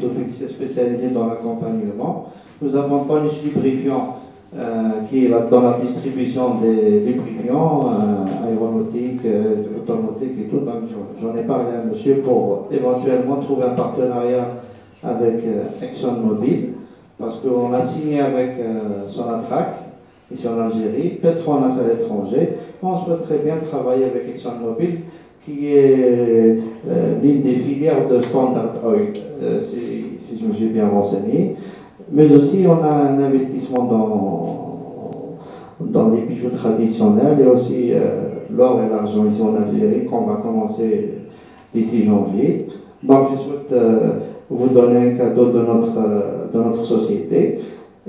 Tofik qui s'est spécialisé dans l'accompagnement. Nous avons Tony Lubrifiant qui est dans la distribution des lubrifiants aéronautiques, automotiques et tout. Donc j'en ai parlé à monsieur pour éventuellement trouver un partenariat avec ExxonMobil, parce qu'on a signé avec Sonatrach ici en Algérie, Petronas à l'étranger. On souhaiterait bien travailler avec ExxonMobil, qui est l'une des filières de Standard Oil, si je me suis bien renseigné. Mais aussi, on a un investissement dans les bijoux traditionnels et aussi l'or et l'argent ici en Algérie, qu'on va commencer d'ici janvier. Donc, je souhaite vous donner un cadeau de notre société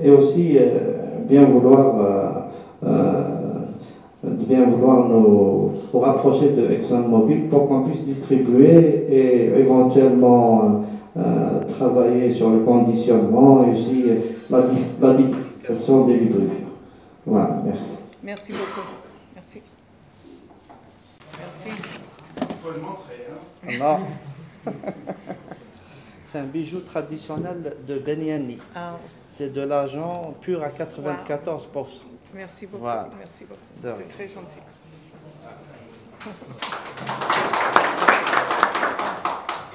et aussi bien vouloir nous rapprocher de ExxonMobil pour qu'on puisse distribuer et éventuellement travailler sur le conditionnement et aussi la distribution des lubrifiants. Voilà, merci. Merci beaucoup. Merci. Merci. Il faut le montrer, hein? Non. C'est un bijou traditionnel de Beniani. Ah. C'est de l'argent pur à 94%. Wow. Merci beaucoup. Voilà. Merci beaucoup. C'est très gentil.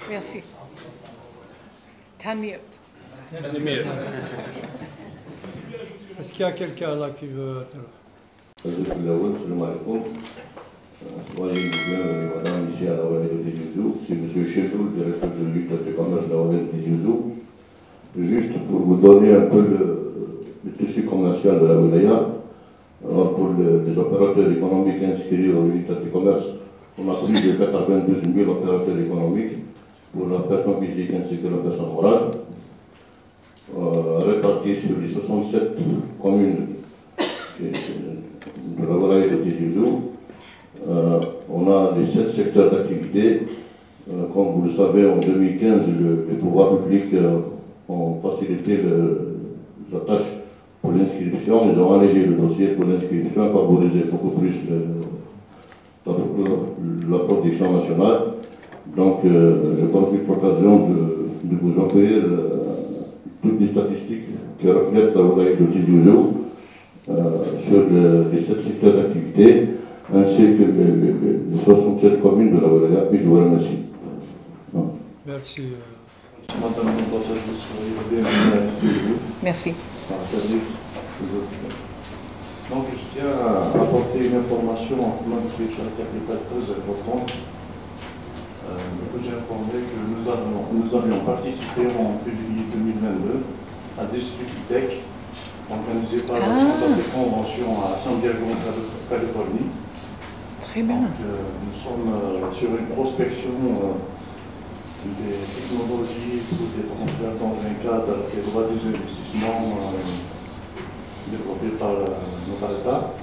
Merci. Tanmirt. Est-ce qu'il y a quelqu'un là qui veut... Soyez bienvenus, madame, ici à la Wallée de Tizi-Ouzou. C'est M. Chefoul, directeur de l'Union de commerce de la Wallée de Tizi-Ouzou. Juste pour vous donner un peu le tissu commercial de la wilaya. Alors pour les opérateurs économiques inscrits au registre du commerce, on a plus de 92 000 opérateurs économiques pour la personne physique ainsi que la personne morale, répartis sur les 67 communes de la wilaya de Tizi-Ouzou. On a les 7 secteurs d'activité. Comme vous le savez, en 2015, les pouvoirs publics ont facilité la tâche pour l'inscription. Ils ont allégé le dossier pour l'inscription, favorisé beaucoup plus la production nationale. Donc, je profite de l'occasion de vous offrir toutes les statistiques qui reflètent la wilaya de Tizi-Ouzou sur les 7 secteurs d'activité, ainsi que les 67 communes de la wilaya. Et je vous remercie. Merci. Madame l'ambassadrice, soyez bienvenue à Tizi-Ouzou. Merci. Donc, je tiens à apporter une information qui est très importante. Vous informer que nous avions participé en février 2022 à Distributech, organisé par le Centre de convention à San Diego, Californie. Très bien. Donc, nous sommes sur une prospection des technologies pour des transferts dans un cadre qui est droit des investissements développé par notre État.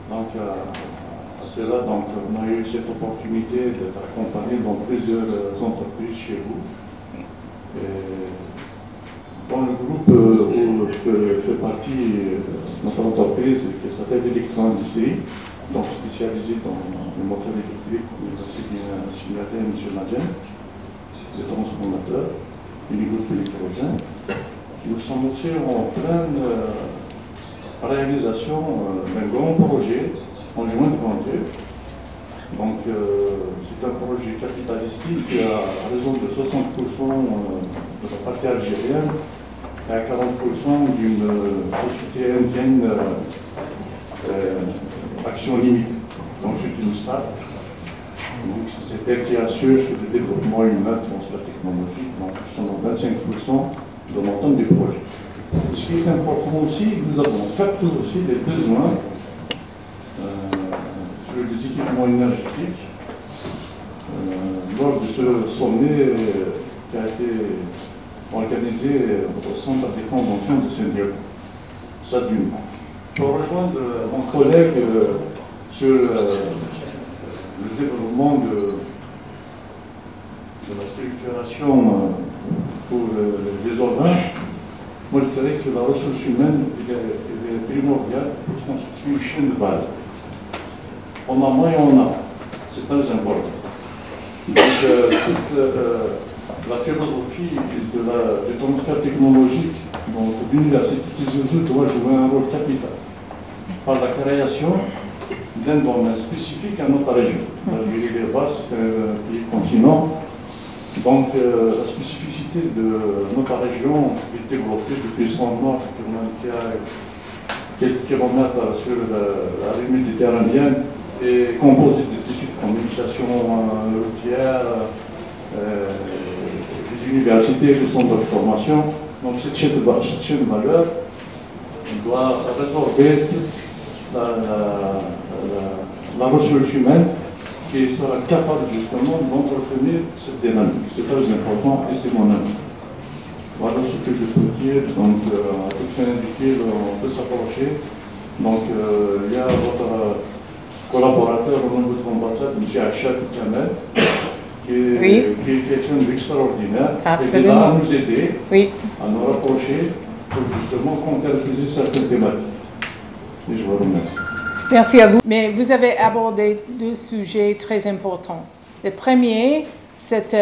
Donc, à cela, donc, on a eu cette opportunité d'être accompagné dans plusieurs entreprises chez vous. Et dans le groupe où fait partie notre entreprise, qui s'appelle Electro-Industrie, donc spécialisée dans le moteur électrique, où il aussi bien signataire M. Nadjen, les transformateurs et les groupes électrogènes. Nous sommes aussi en pleine réalisation d'un grand projet en joint venture. Donc, c'est un projet capitalistique à raison de 60% de la partie algérienne et à 40% d'une société indienne Action Limitée. Donc, c'est une SAP. Donc, c'est elle qui assure sur le développement humain, transfert technologique. Donc, nous sommes à 25% de l'ensemble du projet. Ce qui est important aussi, nous avons capté aussi les besoins sur les équipements énergétiques lors de ce sommet qui a été organisé au centre des conventions de San Diego. Ça d'une part. Pour rejoindre mon collègue sur le développement de la structuration pour les organes, moi je dirais que la ressource humaine est primordiale pour constituer une chaîne de valeur. On a moins et on a. C'est très important. Donc, la philosophie du transfert technologique donc l'université de doit jouer un rôle capital par la création d'un domaine spécifique à notre région. L'Algérie est vaste, c'est un pays continent. Donc la spécificité de notre région est développée depuis son nord, qui a quelques kilomètres sur la rive méditerranéenne, et composée de tissus de communication routière, des universités, des centres de formation. Donc cette chaîne de valeur doit résorber la ressource humaine qui sera capable justement d'entretenir cette dynamique. C'est très important et c'est mon avis. Voilà ce que je peux dire. Donc, à toute fin indiquée, on peut s'approcher. Donc, il y a votre collaborateur au niveau de l'ambassade, M. Achad Kamel, qui est quelqu'un d'extraordinaire et qui va nous aider à nous rapprocher pour justement concrétiser certaines thématiques. Et je vous remercie. Merci à vous. Mais vous avez abordé deux sujets très importants. Le premier, cette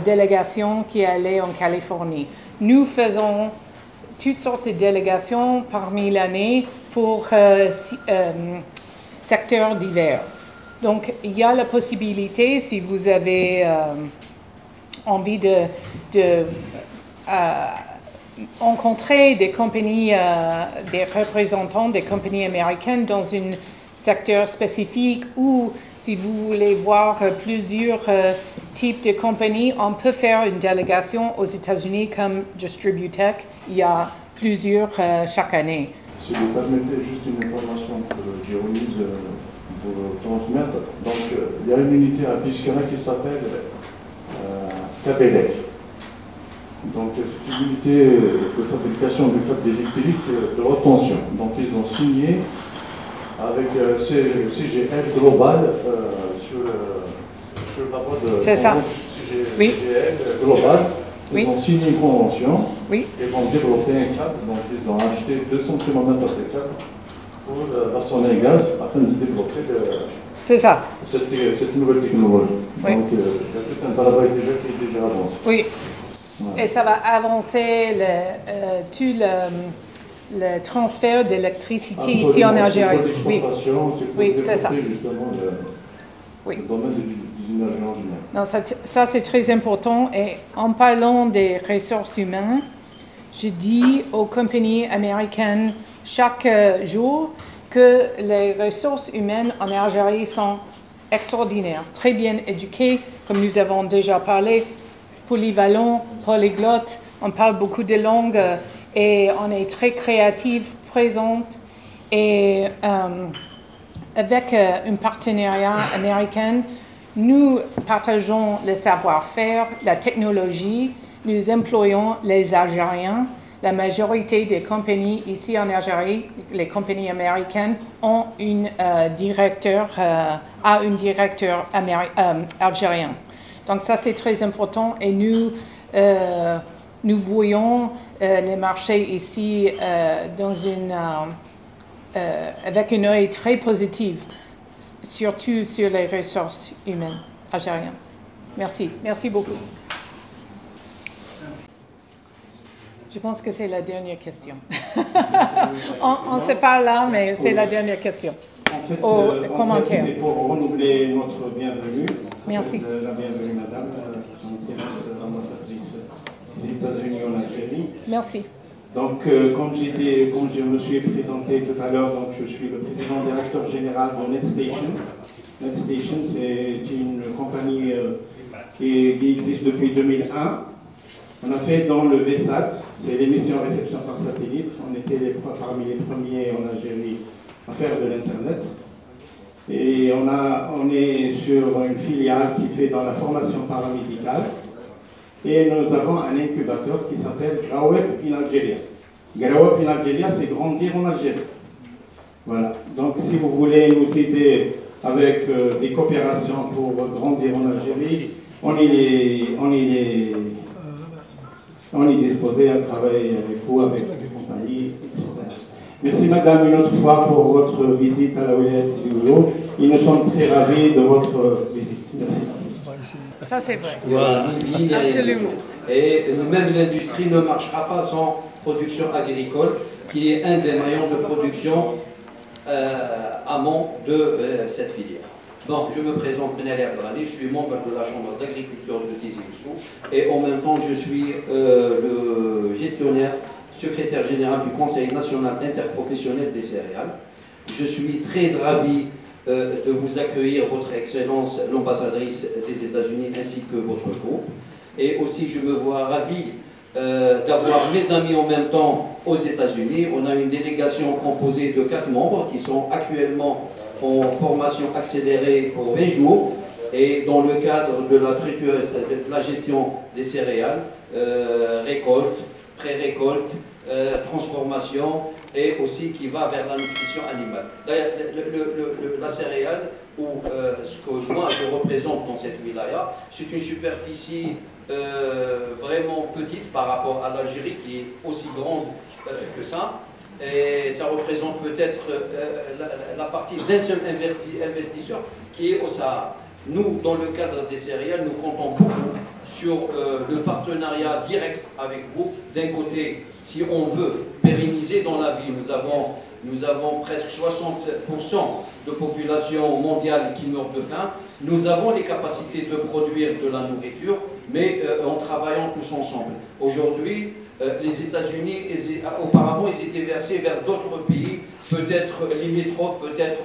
délégation qui allait en Californie. Nous faisons toutes sortes de délégations parmi l'année pour secteurs divers. Donc, il y a la possibilité, si vous avez envie de rencontrer des compagnies, des représentants des compagnies américaines dans un secteur spécifique, ou si vous voulez voir plusieurs types de compagnies, on peut faire une délégation aux États-Unis comme Distributech. Il y a plusieurs chaque année. Si vous permettez juste une information que Dionys vous transmettre. Donc, il y a une unité à Biscayne qui s'appelle Cabelec. Donc, c'est une unité de fabrication de câbles électriques de haute tension. Donc, ils ont signé avec CGL Global sur la voie de CGL Global. Ils ont signé une convention et vont développer un câble. Donc, ils ont acheté 200 km de câble pour la sonnerie gaz afin de développer cette nouvelle technologie. Donc, il y a tout un travail déjà qui est déjà avancé. Oui. Et ça va avancer tout le transfert d'électricité ici en Algérie. Oui, c'est ça. Le domaine des énergies en général. Non, ça c'est très important. Et en parlant des ressources humaines, je dis aux compagnies américaines chaque jour que les ressources humaines en Algérie sont extraordinaires, très bien éduquées, comme nous avons déjà parlé, polyvalents, polyglottes, on parle beaucoup de langues et on est très créatifs, présentes. Et avec un partenariat américain, nous partageons le savoir-faire, la technologie, nous employons les Algériens. La majorité des compagnies ici en Algérie, les compagnies américaines, ont un directeur algérien. Donc ça c'est très important et nous voyons les marchés ici avec un œil très positif, surtout sur les ressources humaines algériennes. Merci, merci beaucoup. Je pense que c'est la dernière question. on se parle là, mais c'est la dernière question. En fait, c'est pour renouveler notre bienvenue. Merci. La bienvenue, madame, son excellence l'ambassadrice des États-Unis en Algérie. Merci. Donc, comme je me suis présenté tout à l'heure, donc je suis le président directeur général de NetStation. NetStation, c'est une compagnie qui existe depuis 2001. On a fait dans le VSAT, c'est l'émission réception par satellite. On était parmi les premiers en Algérie à faire de l'Internet. Et on est sur une filiale qui fait dans la formation paramédicale. Et nous avons un incubateur qui s'appelle Graweb in Algérie. Graweb in Algérie, c'est grandir en Algérie. Voilà. Donc si vous voulez nous aider avec des coopérations pour grandir en Algérie, on est disposé à travailler avec vous, avec les compagnies, etc. Merci madame une autre fois pour votre visite à la Wilaya de Sidi Ould. Nous sommes très ravis de votre visite. Merci. Ça, c'est vrai. Voilà. Absolument. Et même l'industrie ne marchera pas sans production agricole, qui est un des maillons de production amont de cette filière. Bon, je me présente Benali Abdelghani, je suis membre de la Chambre d'agriculture de Tizi Ouzou et en même temps je suis le gestionnaire, secrétaire général du Conseil national interprofessionnel des céréales. Je suis très ravi de vous accueillir, votre Excellence, l'ambassadrice des États-Unis, ainsi que votre groupe. Et aussi, je me vois ravi d'avoir mes amis en même temps aux États-Unis. On a une délégation composée de 4 membres qui sont actuellement en formation accélérée pour 20 jours. Et dans le cadre de la triture, de la gestion des céréales, récolte, pré-récolte, transformation et aussi qui va vers la nutrition animale. La céréale, ou ce que moi je représente dans cette wilaya, c'est une superficie vraiment petite par rapport à l'Algérie qui est aussi grande que ça. Et ça représente peut-être la partie d'un seul investisseur qui est au Sahara. Nous, dans le cadre des céréales, nous comptons beaucoup sur le partenariat direct avec vous. D'un côté, si on veut pérenniser dans la vie, nous avons presque 60% de population mondiale qui meurt de faim. Nous avons les capacités de produire de la nourriture, mais en travaillant tous ensemble. Aujourd'hui, les États-Unis, auparavant, ils étaient versés vers d'autres pays, peut-être limitrophes, peut-être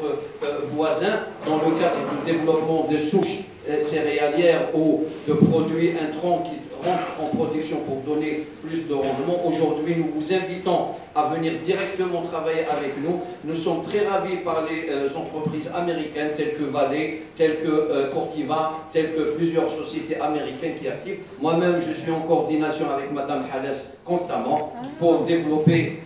voisins, dans le cadre du développement de souches céréalières ou de produits intrants qui rentrent en production pour donner plus de rendement. Aujourd'hui, nous vous invitons à venir directement travailler avec nous. Nous sommes très ravis par les entreprises américaines telles que Valley, telles que Cortiva, telles que plusieurs sociétés américaines qui activent. Moi-même, je suis en coordination avec Madame Halès constamment pour développer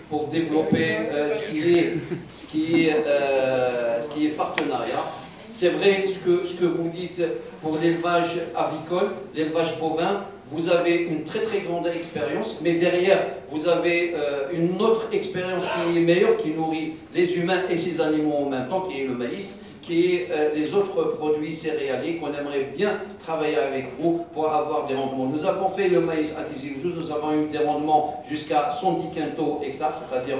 ce qui est partenariat. C'est vrai ce que vous dites pour l'élevage avicole, l'élevage bovin. Vous avez une très très grande expérience, mais derrière, vous avez une autre expérience qui est meilleure, qui nourrit les humains et ces animaux en même temps, qui est le maïs, qui est les autres produits céréaliers qu'on aimerait bien travailler avec vous pour avoir des rendements. Nous avons fait le maïs à Tizi Ouzou, nous avons eu des rendements jusqu'à 110 quintaux hectares, c'est-à-dire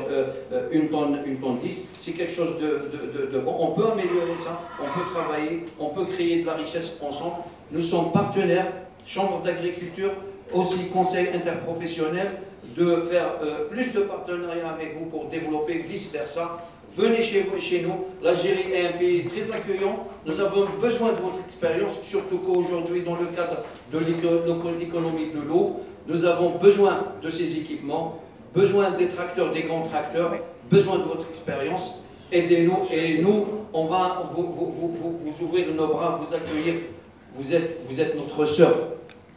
une tonne 10. C'est quelque chose de bon. On peut améliorer ça, on peut travailler, on peut créer de la richesse ensemble. Nous sommes partenaires, Chambre d'agriculture, aussi conseil interprofessionnel, de faire plus de partenariats avec vous pour développer vice-versa. Venez chez nous, l'Algérie est un pays très accueillant, nous avons besoin de votre expérience, surtout qu'aujourd'hui dans le cadre de l'économie de l'eau, nous avons besoin de ces équipements, besoin des tracteurs, des grands tracteurs, besoin de votre expérience, aidez-nous et nous, on va vous ouvrir nos bras, vous accueillir, vous êtes notre sœur.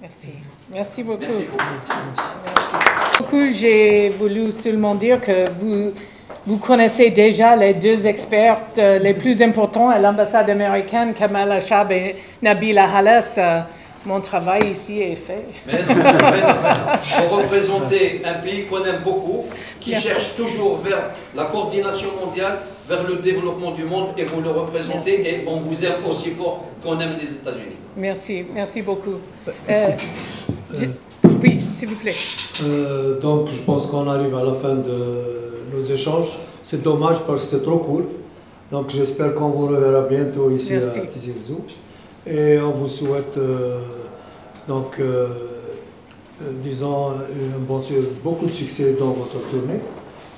Merci. Merci beaucoup. Merci beaucoup. Merci beaucoup. J'ai voulu seulement dire que vous connaissez déjà les 2 experts les plus importants à l'ambassade américaine, Kamal Achab et Nabila Halès. Mon travail ici est fait. Mais non. Vous représentez un pays qu'on aime beaucoup, qui cherche toujours vers la coordination mondiale, vers le développement du monde, et vous le représentez. Merci. Et on vous aime aussi fort qu'on aime les États-Unis. Merci, merci beaucoup. Oui, s'il vous plaît. Donc, je pense qu'on arrive à la fin de nos échanges. C'est dommage parce que c'est trop court. Donc, j'espère qu'on vous reverra bientôt ici à Tizi Ouzou. Et on vous souhaite, disons, beaucoup de succès dans votre tournée.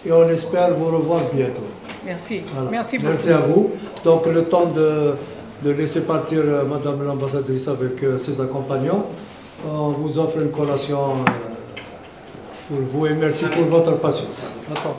Et on espère vous revoir bientôt. Merci. Voilà. Merci beaucoup. Merci à vous. Donc, le temps de laisser partir Madame l'ambassadrice avec ses accompagnants. On vous offre une collation pour vous et merci pour votre patience. Attends.